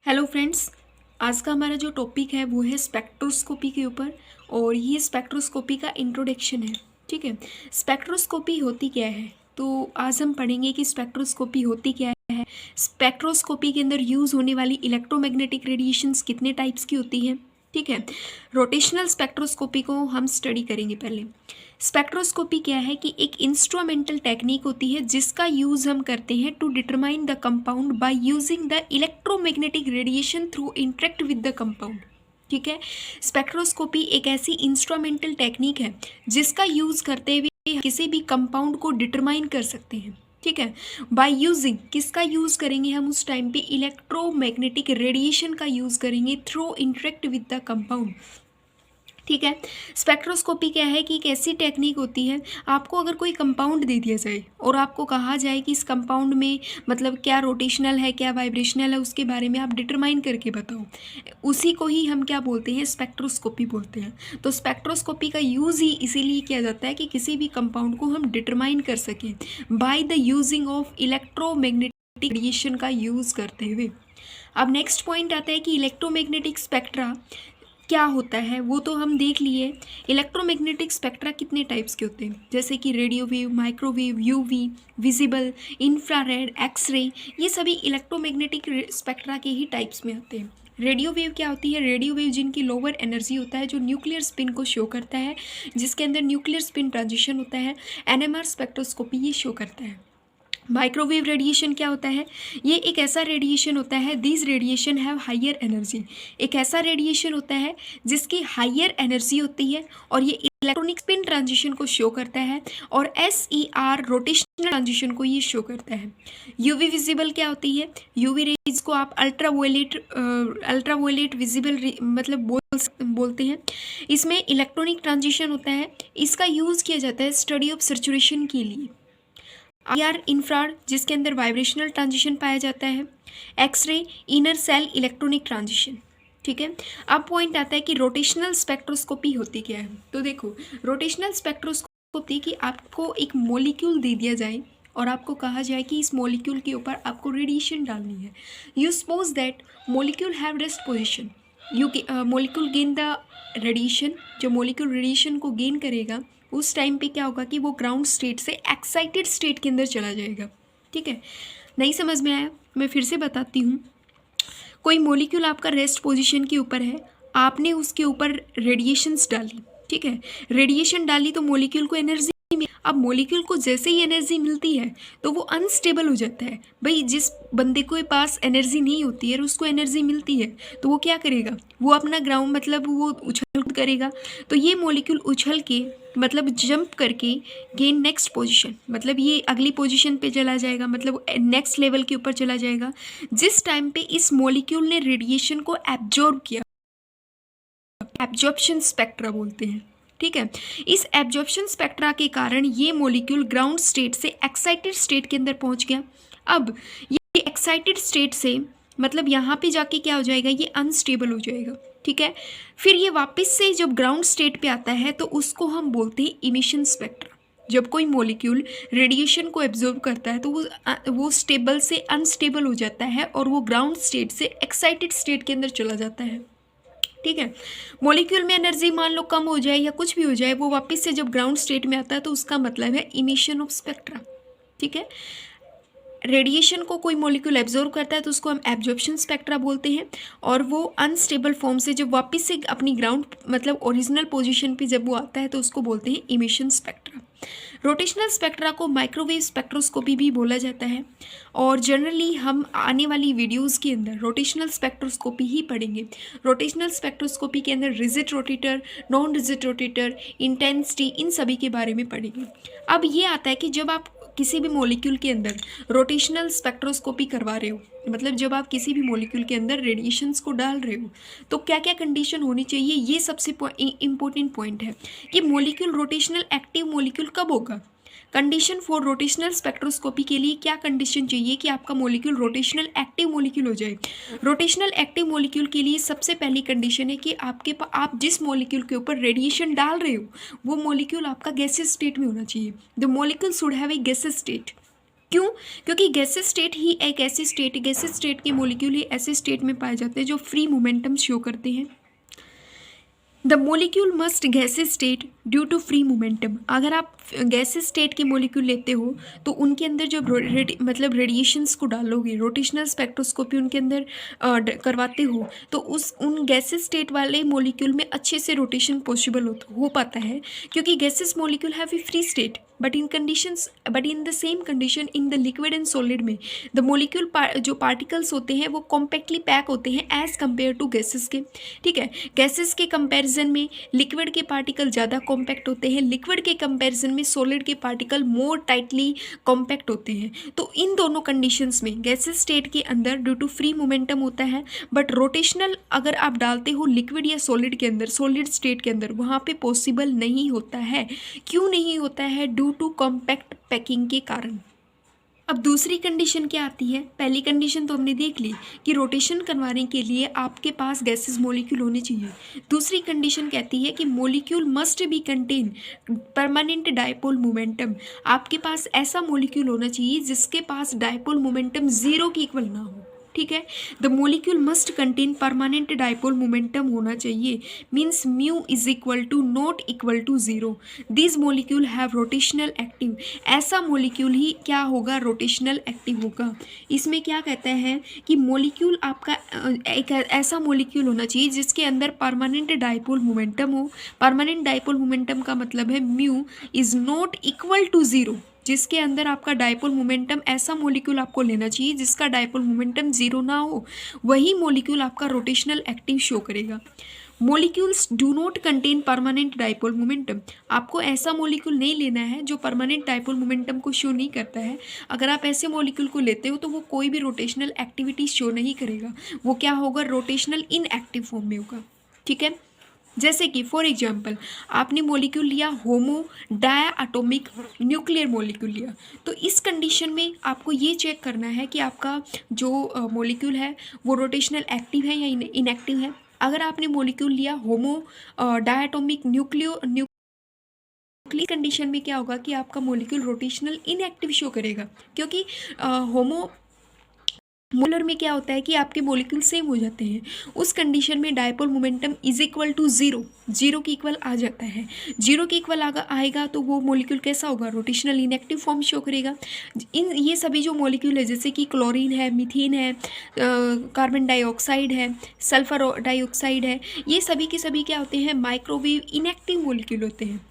Hello friends. आज का हमारा जो टॉपिक है वो है स्पेक्ट्रोस्कोपी के ऊपर। और ये स्पेक्ट्रोस्कोपी का इंट्रोडक्शन है। ठीक है, स्पेक्ट्रोस्कोपी होती क्या है, तो आज हम पढ़ेंगे कि स्पेक्ट्रोस्कोपी होती क्या है। स्पेक्ट्रोस्कोपी के अंदर यूज़ होने वाली इलेक्ट्रोमैग्नेटिक रेडिएशंस कितने टाइप्स की होती हैं। ठीक है, रोटेशनल स्पेक्ट्रोस्कोपी को हम स्टडी करेंगे पहले। स्पेक्ट्रोस्कोपी क्या है कि एक इंस्ट्रूमेंटल टेक्निक होती है जिसका यूज़ हम करते हैं to determine the compound by using the electromagnetic radiation through interact with the compound. ठीक है, स्पेक्ट्रोस्कोपी एक ऐसी इंस्ट्रूमेंटल टेक्निक है जिसका यूज़ करते हुए किसी भी कंपाउंड को डिटरमाइन कर सकते हैं। ठीक है, बाय यूजिंग किसका यूज़ करेंगे हम उस टाइम पे, इलेक्ट्रोमैग्नेटिक रेडिएशन का यूज़ करेंगे through interact with the compound. ठीक है, स्पेक्ट्रोस्कोपी क्या है कि एक ऐसी टेक्निक होती है, आपको अगर कोई कंपाउंड दे दिया जाए और आपको कहा जाए कि इस कंपाउंड में मतलब क्या रोटेशनल है क्या वाइब्रेशनल है, उसके बारे में आप डिटरमाइन करके बताओ, उसी को ही हम क्या बोलते हैं, स्पेक्ट्रोस्कोपी बोलते हैं। तो स्पेक्ट्रोस्कोपी का यूज़ ही इसीलिए किया जाता है कि किसी भी कंपाउंड को हम डिटरमाइन कर सकें by the using of electromagnetic radiation का यूज़ करते हुए। अब नेक्स्ट पॉइंट आता है कि इलेक्ट्रोमैग्नेटिक स्पेक्ट्रा क्या होता है, वो तो हम देख लिए। इलेक्ट्रोमैग्नेटिक स्पेक्ट्रा कितने टाइप्स के होते हैं, जैसे कि radio wave, microwave, UV, visible, infrared, X-ray, ये सभी इलेक्ट्रोमैग्नेटिक स्पेक्ट्रा के ही टाइप्स में आते हैं। रेडियो वेव क्या होती है, रेडियो वेव जिनकी लोअर एनर्जी होता है, जो न्यूक्लियर स्पिन को शो करता है, जिसके अंदर न्यूक्लियर स्पिन ट्रांजिशन होता है, एनएमआर स्पेक्ट्रोस्कोपी ये शो करता है। माइक्रोवेव रेडिएशन क्या होता है, ये एक ऐसा रेडिएशन होता है, this radiation have higher energy, एक ऐसा रेडिएशन होता है जिसकी हायर एनर्जी होती है और ये इलेक्ट्रॉनिक स्पिन ट्रांजिशन को शो करता है, और SER रोटेशनल ट्रांजिशन को ये शो करता है। यूवी विजिबल क्या होती है, यूवी रेज को आप अल्ट्रावायलेट विजिबल मतलब बोलते हैं। इसमें इलेक्ट्रॉनिक ट्रांजिशन होता है, इसका यूज़ किया जाता है स्टडी ऑफ सैचुरेशन के लिए। IR इंफ्रारेड जिसके अंदर वाइब्रेशनल ट्रांजिशन पाया जाता है। X-ray inner shell electronic transition. ठीक है, अब पॉइंट आता है कि रोटेशनल स्पेक्ट्रोस्कोपी होती क्या है। तो देखो, रोटेशनल स्पेक्ट्रोस्कोपी कि आपको एक मॉलिक्यूल दे दिया जाए और आपको कहा जाए कि इस मॉलिक्यूल के ऊपर आपको रेडिएशन डालनी है। You suppose that molecule have rest position, you molecule gain the radiation. जो मॉलिक्यूल रेडिएशन को गेन करेगा उस टाइम पे क्या होगा कि वो ग्राउंड स्टेट से एक्साइटेड स्टेट के अंदर चला जाएगा। ठीक है, नहीं समझ में आया, मैं फिर से बताती हूँ। कोई मॉलिक्यूल आपका रेस्ट पोजीशन के ऊपर है, आपने उसके ऊपर रेडिएशंस डाली। ठीक है, रेडिएशन डाली तो मॉलिक्यूल को एनर्जी। अब मॉलिक्यूल को जैसे ही एनर्जी मिलती है तो वो अनस्टेबल हो जाता है। भाई, जिस बंदे के पास एनर्जी नहीं होती है और उसको एनर्जी मिलती है तो वो क्या करेगा, वो अपना ग्राउंड मतलब वो उछल करेगा। तो ये मॉलिक्यूल उछल के मतलब जंप करके गेन नेक्स्ट पोजीशन, मतलब ये अगली पोजीशन पे चला जाएगा, मतलब नेक्स्ट लेवल के ऊपर चला जाएगा। जिस टाइम पे इस मॉलिक्यूल ने रेडिएशन को एब्जॉर्ब किया, एब्जॉर्प्शन स्पेक्ट्रा बोलते हैं। ठीक है, इस एब्जॉर्प्शन स्पेक्ट्रा के कारण ये मॉलिक्यूल ग्राउंड स्टेट से एक्साइटेड स्टेट के अंदर पहुंच गया। अब ये एक्साइटेड स्टेट से मतलब यहाँ पे जाके क्या हो जाएगा, ये अनस्टेबल हो जाएगा। ठीक है, फिर ये वापस से जब ग्राउंड स्टेट पे आता है तो उसको हम बोलते हैं इमिशन स्पेक्ट्रा। जब कोई मॉलिक्यूल रेडिएशन को एब्जॉर्ब करता है तो वो स्टेबल से अनस्टेबल हो जाता है और वो ग्राउंड स्टेट से एक्साइटेड स्टेट के अंदर चला जाता है। ठीक है, मॉलिक्यूल में एनर्जी मान लो कम हो जाए या कुछ भी हो जाए, वो वापस से जब ग्राउंड स्टेट में आता है तो उसका मतलब है इमिशन ऑफ स्पेक्ट्रा। ठीक है, रेडिएशन को कोई मॉलिक्यूल एब्जॉर्ब करता है तो उसको हम एब्जॉर्प्शन स्पेक्ट्रा बोलते हैं, और वो अनस्टेबल फॉर्म से जब वापस से अपनी ग्राउंड मतलब ओरिजिनल पोजीशन पे जब वो आता है तो उसको बोलते हैं इमिशन स्पेक्ट्रा। रोटेशनल स्पेक्ट्रा को माइक्रोवेव स्पेक्ट्रोस्कोपी भी बोला जाता है, और जनरली हम आने वाली वीडियोस के अंदर रोटेशनल स्पेक्ट्रोस्कोपी ही पढ़ेंगे। रोटेशनल स्पेक्ट्रोस्कोपी के अंदर rigid rotator, non rigid rotator, intensity, इन सभी के बारे में पढ़ेंगे। अब ये आता है कि जब आप किसी भी मॉलिक्यूल के अंदर रोटेशनल स्पेक्ट्रोस्कोपी करवा रहे हो, मतलब जब आप किसी भी मॉलिक्यूल के अंदर रेडिएशंस को डाल रहे हो तो क्या क्या कंडीशन होनी चाहिए, ये सबसे इम्पोर्टेंट पॉइंट है कि मॉलिक्यूल रोटेशनल एक्टिव मॉलिक्यूल कब होगा। कंडीशन फॉर रोटेशनल स्पेक्ट्रोस्कोपी के लिए क्या कंडीशन चाहिए कि आपका मॉलिक्यूल रोटेशनल एक्टिव मॉलिक्यूल हो जाए। रोटेशनल एक्टिव मॉलिक्यूल के लिए सबसे पहली कंडीशन है कि आप जिस मॉलिक्यूल के ऊपर रेडिएशन डाल रहे हो वो मॉलिक्यूल आपका गैसियस स्टेट में होना चाहिए। The molecule should have a gaseous state. क्यों? क्योंकि गैसेस स्टेट ही एक ऐसी स्टेट, गैसेस स्टेट के मॉलिक्यूल ही ऐसे स्टेट में पाए जाते हैं जो फ्री मोमेंटम शो करते हैं। The molecule must gases state due to free momentum. अगर आप गैसेस स्टेट के मोलिक्यूल लेते हो तो उनके अंदर जब मतलब रेडिएशंस को डालोगे, रोटेशनल स्पेक्ट्रोस्कोपी उनके अंदर करवाते हो, तो उन गैसेस स्टेट वाले मोलिक्यूल में अच्छे से रोटेशन पॉसिबल हो पाता है, क्योंकि gases molecule have a free state but in the same condition in the liquid and solid में द मोलिक्यूल जो पार्टिकल्स होते हैं वो कॉम्पैक्टली पैक होते हैं एज़ कम्पेयर टू गैसेस के। ठीक है, गैसेस के कंपैरिजन में लिक्विड के पार्टिकल ज़्यादा कॉम्पैक्ट होते हैं, लिक्विड के कंपैरिजन में सॉलिड के पार्टिकल मोर टाइटली कॉम्पैक्ट होते हैं। तो इन दोनों कंडीशंस में गैसेस स्टेट के अंदर ड्यू टू फ्री मोमेंटम होता है, बट रोटेशनल अगर आप डालते हो लिक्विड या सॉलिड के अंदर, सॉलिड स्टेट के अंदर, वहाँ पे पॉसिबल नहीं होता है। क्यों नहीं होता है? ड्यू टू कॉम्पैक्ट पैकिंग के कारण। अब दूसरी कंडीशन क्या आती है? पहली कंडीशन तो हमने देख ली कि रोटेशन करवाने के लिए आपके पास गैसेस मॉलिक्यूल होने चाहिए। दूसरी कंडीशन कहती है कि molecule must be contain permanent dipole momentum. आपके पास ऐसा मॉलिक्यूल होना चाहिए जिसके पास डायपोल मोमेंटम जीरो के इक्वल ना हो। ठीक है, the molecule must contain permanent dipole momentum होना चाहिए, means mu is equal to not equal to zero. This molecule have rotational active. ऐसा मोलिक्यूल ही क्या होगा? रोटेशनल एक्टिव होगा। इसमें क्या कहता है कि मोलिक्यूल आपका एक ऐसा मोलिक्यूल होना चाहिए जिसके अंदर परमानेंट डायपोल मोमेंटम हो। परमानेंट डायपोल मोमेंटम का मतलब है mu is not equal to zero. जिसके अंदर आपका डायपोल मोमेंटम, ऐसा मोलिक्यूल आपको लेना चाहिए जिसका डायपोल मोमेंटम जीरो ना हो, वही मोलिक्यूल आपका रोटेशनल एक्टिव शो करेगा। Molecules do not contain permanent dipole momentum. आपको ऐसा मोलिक्यूल नहीं लेना है जो परमानेंट डायपोल मोमेंटम को शो नहीं करता है। अगर आप ऐसे मोलिक्यूल को लेते हो तो वो कोई भी रोटेशनल एक्टिविटी शो नहीं करेगा, वो क्या होगा? रोटेशनल इनएक्टिव फॉर्म में होगा। ठीक है, जैसे कि फॉर एग्जांपल आपने मॉलिक्यूल लिया होमो डायटोमिक न्यूक्लियर मॉलिक्यूल लिया, तो इस कंडीशन में आपको ये चेक करना है कि आपका जो मॉलिक्यूल है वो रोटेशनल एक्टिव है या इनएक्टिव है। अगर आपने मॉलिक्यूल लिया होमो डायटोमिक न्यूक्लियर कंडीशन में क्या होगा कि आपका मॉलिक्यूल रोटेशनल इनएक्टिव शो करेगा, क्योंकि होमो मोलर में क्या होता है कि आपके मॉलिक्यूल सेम हो जाते हैं। उस कंडीशन में dipole momentum is equal to zero, zero के इक्वल आ जाता है। जीरो के इक्वल आएगा तो वो मॉलिक्यूल कैसा होगा? रोटेशनल इनएक्टिव फॉर्म शो करेगा। ये सभी जो मॉलिक्यूल है जैसे कि क्लोरीन है, मीथेन है, कार्बन डाइऑक्साइड है, सल्फर डाइऑक्साइड है, ये सभी के सभी क्या होते हैं? माइक्रोवेव इनएक्टिव मॉलिक्यूल होते हैं।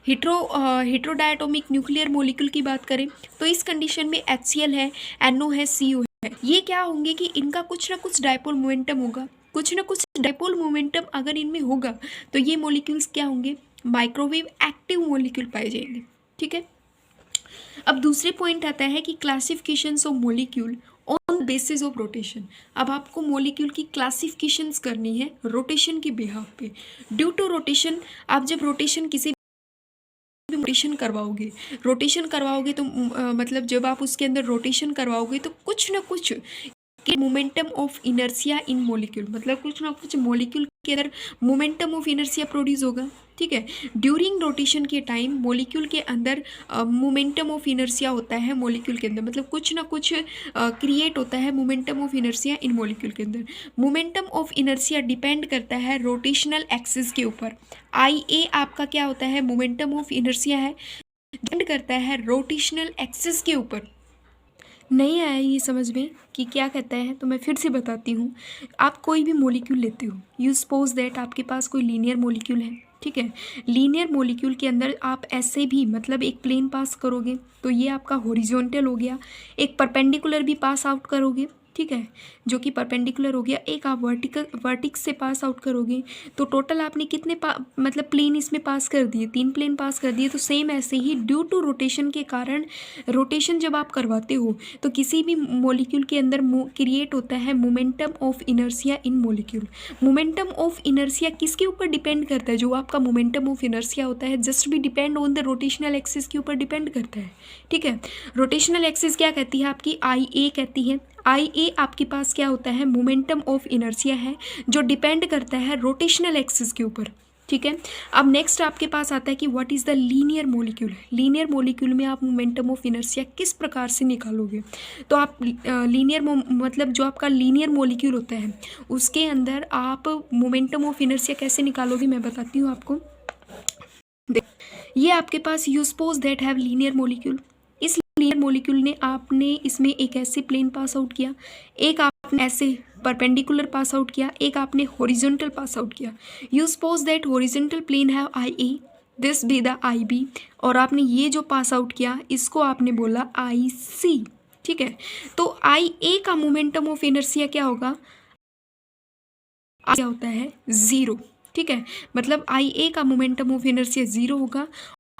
हेट्रोडायटोमिक न्यूक्लियर मॉलिक्यूल की बात करें तो इस कंडीशन में HCl है, NO है, CO है। ये क्या होंगे कि इनका कुछ ना कुछ डायपोल मोमेंटम होगा। कुछ ना कुछ डायपोल मोमेंटम अगर इनमें होगा तो ये मॉलिक्यूल्स क्या होंगे? माइक्रोवेव एक्टिव मॉलिक्यूल पाए जाएंगे। ठीक है, अब दूसरे पॉइंट आता है कि classifications of molecule on basis of rotation. अब आपको मॉलिक्यूल की क्लासिफिकेशंस करनी है रोटेशन के बिहाफ पे। ड्यू टू रोटेशन, आप जब रोटेशन रोटेशन करवाओगे तो मतलब जब आप उसके अंदर रोटेशन करवाओगे तो कुछ ना कुछ momentum of inertia in molecule, मतलब कुछ ना कुछ मॉलिक्यूल के अंदर मोमेंटम ऑफ इनर्शिया प्रोड्यूस होगा। ठीक है, ड्यूरिंग रोटेशन के टाइम मॉलिक्यूल के अंदर मोमेंटम ऑफ इनर्शिया होता है मॉलिक्यूल के अंदर, मतलब कुछ ना कुछ क्रिएट होता है momentum of inertia in molecule के अंदर। मोमेंटम ऑफ इनर्शिया डिपेंड करता है रोटेशनल एक्सिस के ऊपर। IA आपका क्या होता है? मोमेंटम ऑफ इनर्शिया है, डिपेंड करता है रोटेशनल एक्सिस के ऊपर। नहीं आया ये समझ में कि क्या कहता है, तो मैं फिर से बताती हूँ। आप कोई भी मॉलिक्यूल लेते हो, यू सपोज दैट आपके पास कोई लीनियर मॉलिक्यूल है। ठीक है, लीनियर मॉलिक्यूल के अंदर आप ऐसे भी मतलब एक प्लेन पास करोगे तो ये आपका हॉरिजॉन्टल हो गया, एक परपेंडिकुलर भी पास आउट करोगे, ठीक है, जो कि परपेंडिकुलर हो गया, एक आप वर्टिक्स से पास आउट करोगे, तो टोटल आपने कितने मतलब प्लेन इसमें पास कर दिए? 3 प्लेन पास कर दिए। तो सेम ऐसे ही ड्यू टू रोटेशन के कारण, रोटेशन जब आप करवाते हो तो किसी भी मॉलिक्यूल के अंदर क्रिएट होता है momentum of inertia in molecule. Momentum of inertia किसके ऊपर डिपेंड करता है? जो आपका मोमेंटम ऑफ इनर्शिया होता है जस्ट भी depend on the rotational axis के ऊपर डिपेंड करता है। ठीक है, रोटेशनल एक्सिस क्या कहती है आपकी? IA कहती है। IA आपके पास क्या होता है? मोमेंटम ऑफ इनर्शिया है जो डिपेंड करता है रोटेशनल एक्सिस के ऊपर। ठीक है। अब नेक्स्ट आपके पास आता है कि what is the linear molecule. Linear molecule में आप मोमेंटम ऑफ इनर्शिया किस प्रकार से निकालोगे। तो आप लीनियर मतलब जो आपका लीनियर मोलिक्यूल होता है उसके अंदर आप मोमेंटम ऑफ इनर्शिया कैसे निकालोगे, मैं बताती हूँ आपको। ये आपके पास you suppose that have linear molecule. इस लीनियर मोलिक्यूल ने आपने इसमें एक ऐसे प्लेन पास आउट किया, एक आपने ऐसे परपेंडिकुलर पास आउट किया, एक आपने हॉरिजॉन्टल पास आउट किया। You suppose that horizontal plane have I A, this B the I B, और आपने ये जो पास आउट किया इसको आपने बोला आई सी। ठीक है, तो आई ए का मोमेंटम ऑफ इनर्शिया क्या होगा, क्या होता है, ज़ीरो। ठीक है, मतलब आई ए का मोमेंटम ऑफ इनर्शिया ज़ीरो होगा,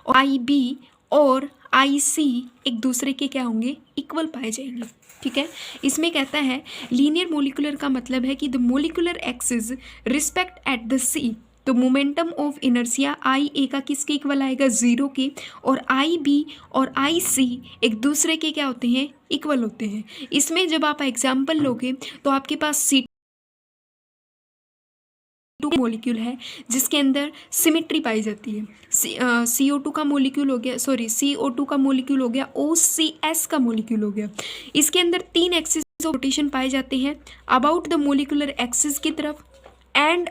और आई बी और आई सी एक दूसरे के क्या होंगे, इक्वल पाए जाएंगे। ठीक है, इसमें कहता है लीनियर मोलिकुलर का मतलब है कि the molecular axis respect at the C, तो momentum of inertia I A का किसके इक्वल आएगा, ज़ीरो के, और आई बी और आई सी एक दूसरे के क्या होते हैं, इक्वल होते हैं। इसमें जब आप एग्जाम्पल लोगे तो आपके पास C2 मोलिक्यूल है जिसके अंदर सिमेट्री पाई जाती है। CO2 का मोलिक्यूल हो गया, सॉरी CO2 का मोलिक्यूल हो गया, OCS का मोलिक्यूल हो गया। इसके अंदर 3 एक्सिस ऑफ रोटेशन पाए जाते हैं, अबाउट द मोलिकुलर एक्सिस की तरफ, and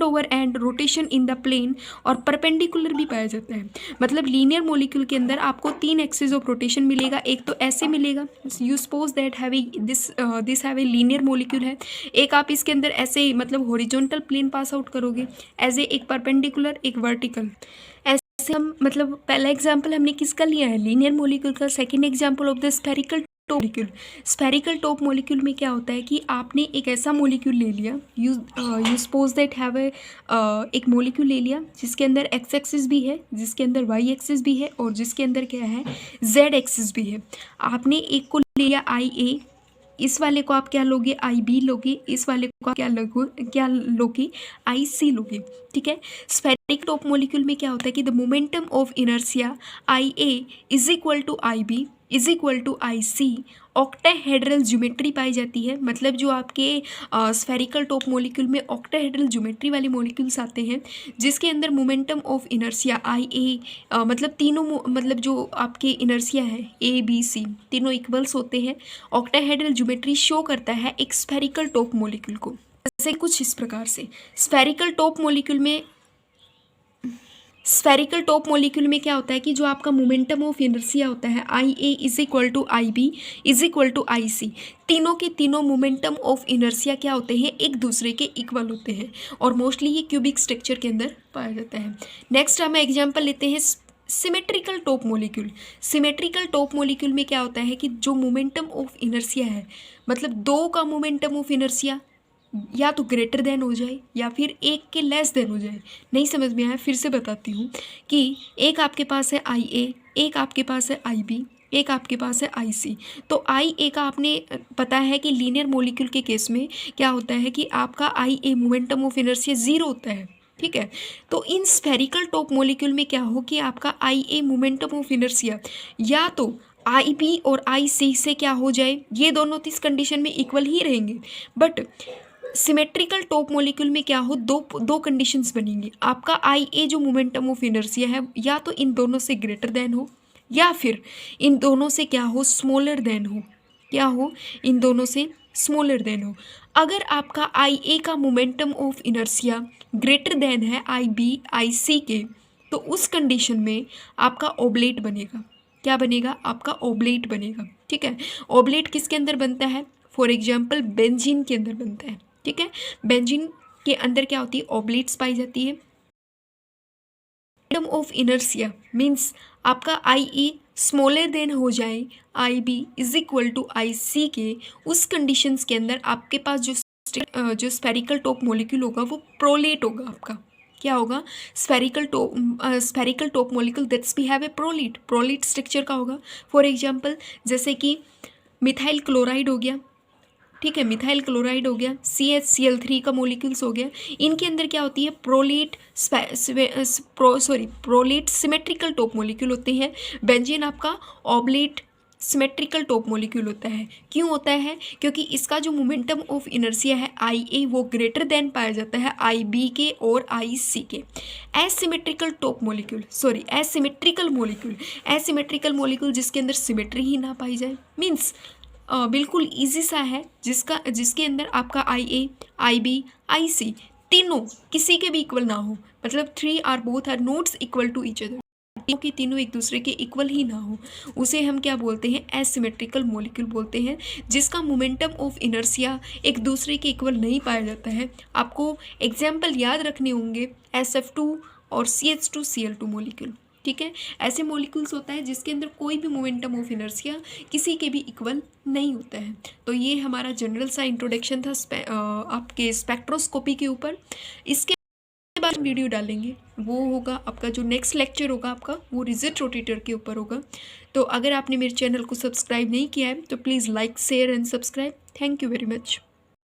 over and rotation in the plane, और परपेंडिकुलर भी पाया जाता है। मतलब लीनियर मोलिक्यूल के अंदर आपको 3 एक्सिस ऑफ रोटेशन मिलेगा। एक तो ऐसे मिलेगा, you suppose that have this have a linear molecule है। एक आप इसके अंदर ऐसे मतलब हॉरिजॉन्टल प्लेन पास आउट करोगे, एज ए एक परपेंडिकुलर एक वर्टिकल। ऐसे हम मतलब पहला एग्जाम्पल हमने किसका लिया है, लीनियर मोलिक्यूल का। Second example of the spherical top molecule. Spherical top molecule में क्या होता है कि आपने एक ऐसा मोलिक्यूल ले लिया, you suppose that have a एक मोलिक्यूल ले लिया जिसके अंदर एक्स एक्सिस भी है, जिसके अंदर वाई एक्सिस भी है, और जिसके अंदर क्या है, जेड एक्सिस भी है। आपने एक को ले लिया आई ए, इस वाले को आप क्या लोगे, आई बी लोगे, इस वाले को क्या लोगे, आई सी लोगे। ठीक है, स्फेरिक टॉप मोलिक्यूल में क्या होता है कि the momentum of inertia I A is equal to I B is equal to I C. Octahedral geometry पाई जाती है, मतलब जो आपके स्फेरिकल टॉप मोलिक्यूल में ऑक्टाहेड्रल ज्योमेट्री वाले मोलिक्यूल्स आते हैं जिसके अंदर momentum of inertia I A मतलब तीनों मतलब जो आपके इनर्शिया है ए बी सी तीनों इक्वल्स होते हैं। ऑक्टाहेड्रल ज्योमेट्री शो करता है एक स्फेरिकल टॉप मोलिक्यूल को, जैसे कुछ इस प्रकार से। स्फेरिकल टॉप मोलिक्यूल में क्या होता है कि जो आपका मोमेंटम ऑफ इनर्शिया होता है I A is equal to I B is equal to I C, तीनों के तीनों मोमेंटम ऑफ इनर्शिया क्या होते हैं, एक दूसरे के इक्वल होते हैं, और मोस्टली ये क्यूबिक स्ट्रक्चर के अंदर पाया जाता है। नेक्स्ट हम एग्जाम्पल लेते हैं symmetrical top molecule. Symmetrical top molecule में क्या होता है कि जो मोमेंटम ऑफ इनर्शिया है, मतलब दो का मोमेंटम ऑफ इनर्शिया या तो ग्रेटर देन हो जाए या फिर एक के लेस देन हो जाए। नहीं समझ में आया, फिर से बताती हूँ कि एक आपके पास है आई ए, एक आपके पास है आई बी, एक आपके पास है आई सी। तो आई ए का आपने पता है कि लीनियर मोलिक्यूल के केस में क्या होता है कि आपका आई ए मोमेंटम ऑफ इनर्शिया ज़ीरो होता है। ठीक है, तो इन स्फेरिकल टॉप मोलिक्यूल में क्या हो कि आपका आई ए मोमेंटम ऑफ इनर्शिया या तो आई बी और आई सी से क्या हो जाए, ये दोनों तो इस कंडीशन में इक्वल ही रहेंगे, बट सिमेट्रिकल टॉप मोलिक्यूल में क्या हो, दो कंडीशंस बनेंगी। आपका आई ए जो मोमेंटम ऑफ इनर्शिया है या तो इन दोनों से ग्रेटर देन हो या फिर इन दोनों से क्या हो, स्मॉलर देन हो। क्या हो, इन दोनों से स्मॉलर देन हो। अगर आपका आई ए का momentum of inertia greater than है आई बी आई सी के, तो उस कंडीशन में आपका ओब्लेट बनेगा। क्या बनेगा, आपका ओब्लेट बनेगा। ठीक है, ओब्लेट किसके अंदर बनता है, फॉर एग्जाम्पल बेंजीन के अंदर बनता है। ठीक है, बेंजीन के अंदर क्या होती है, ओब्लेट्स पाई जाती है। मोमेंटम ऑफ इनर्शिया मीन्स आपका आई ए स्मॉलर देन हो जाए आई B is equal to I सी के, उस कंडीशंस के अंदर आपके पास जो स्फेरिकल टॉप मोलिक्यूल होगा वो प्रोलेट होगा। आपका क्या होगा, spherical top molecule that's we have a prolate structure का होगा। फॉर एग्जांपल जैसे कि मिथाइल क्लोराइड हो गया। ठीक है, मिथाइल क्लोराइड हो गया, CHCl3 का मोलिक्यूल्स हो गया। इनके अंदर क्या होती है, प्रोलेट सिमेट्रिकल टॉप मोलिक्यूल होते हैं। बेंजीन आपका ऑब्लेट सिमेट्रिकल टॉप मॉलिक्यूल होता है। क्यों होता है? क्योंकि इसका जो मोमेंटम ऑफ इनर्शिया है आई ए वो ग्रेटर देन पाया जाता है आई बी के और आई सी के। Asymmetrical top molecule, sorry asymmetrical molecule जिसके अंदर सिमेट्री ही ना पाई जाए, मीन्स बिल्कुल ईजी सा है, जिसके अंदर आपका आई ए, आई बी, आई सी तीनों किसी के भी इक्वल ना हो, मतलब 3 are both are not equal to each other, कि तीनों एक दूसरे के इक्वल ही ना हो, उसे हम क्या बोलते हैं? एसिमेट्रिकल मॉलिक्यूल बोलते हैं, जिसका मोमेंटम ऑफ इनर्शिया एक दूसरे के इक्वल नहीं पाया जाता है। आपको एग्जाम्पल याद रखने होंगे SF2 और CH2Cl2 मॉलिक्यूल, ठीक है। ऐसे मॉलिक्यूल्स होता है जिसके अंदर कोई भी मोमेंटम ऑफ इनर्शिया किसी के भी इक्वल नहीं होता है। तो ये हमारा जनरल सा इंट्रोडक्शन था आपके स्पेक्ट्रोस्कोपी के ऊपर। इसके बाद वीडियो डालेंगे, वो होगा आपका जो नेक्स्ट लेक्चर होगा आपका, वो रिजिड रोटेटर के ऊपर होगा। तो अगर आपने मेरे चैनल को सब्सक्राइब नहीं किया है तो please like, share and subscribe. Thank you very much.